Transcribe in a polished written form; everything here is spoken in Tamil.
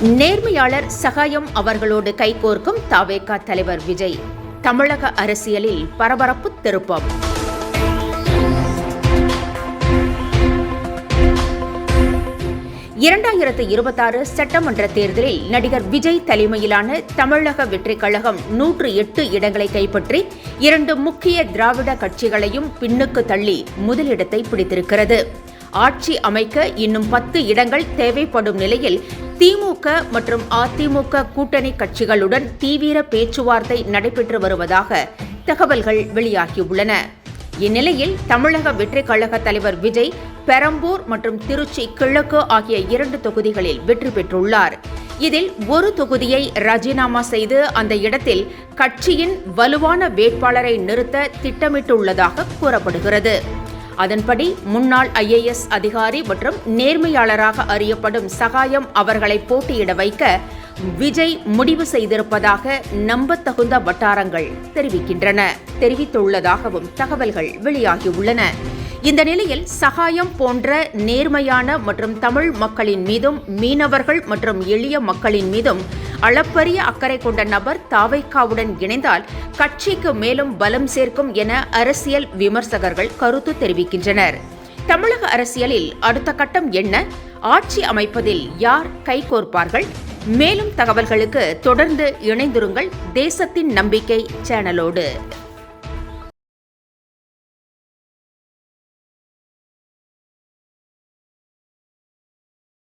நேர்மையாளர் சகாயம் அவர்களோடு கைகோர்க்கும் தவேக தலைவர் விஜய். தமிழக அரசியலில் பரபரப்பு திருப்பம். இரண்டாயிரத்து 26 சட்டமன்ற தேர்தலில் நடிகர் விஜய் தலைமையிலான தமிழக வெற்றிக் கழகம் 108 இடங்களை கைப்பற்றி 2 முக்கிய திராவிட கட்சிகளையும் பின்னுக்கு தள்ளி முதலிடத்தை பிடித்திருக்கிறது. ஆட்சி அமைக்க இன்னும் 10 இடங்கள் தேவைப்படும் நிலையில் திமுக மற்றும் அதிமுக கூட்டணி கட்சிகளுடன் தீவிர பேச்சுவார்த்தை நடைபெற்று வருவதாக தகவல்கள் வெளியாகியுள்ளன. இந்நிலையில் தமிழக வெற்றிக் கழக தலைவர் விஜய் பெரம்பூர் மற்றும் திருச்சி கிழக்கு ஆகிய 2 தொகுதிகளில் வெற்றி பெற்றுள்ளார். இதில் ஒரு தொகுதியை ராஜினாமா செய்து அந்த இடத்தில் கட்சியின் வலுவான வேட்பாளரை நிறுத்த திட்டமிட்டுள்ளதாக கூறப்படுகிறது. அதன்படி முன்னாள் IAS அதிகாரி மற்றும் நேர்மையாளராக அறியப்படும் சகாயம் அவர்களை போட்டியிட வைக்க விஜய் முடிவு செய்திருப்பதாக நம்பத்தகுந்த வட்டாரங்கள் தெரிவித்துள்ளதாகவும் தகவல்கள் வெளியாகியுள்ளன. இந்த நிலையில் சகாயம் போன்ற நேர்மையான மற்றும் தமிழ் மக்களின் மீதும் மீனவர்கள் மற்றும் எளிய மக்களின் மீதும் அளப்பரிய அக்கறை கொண்ட நபர் தவேகாவுடன் இணைந்தால் கட்சிக்கு மேலும் பலம் சேர்க்கும் என அரசியல் விமர்சகர்கள் கருத்து தெரிவிக்கின்றனர். தமிழக அரசியலில் அடுத்த கட்டம் என்ன? ஆட்சி அமைப்பதில் யார் கைகோர்ப்பார்கள்? மேலும் தகவல்களுக்கு தொடர்ந்து இணைந்திருங்கள் தேசத்தின் நம்பிக்கை சேனலோடு.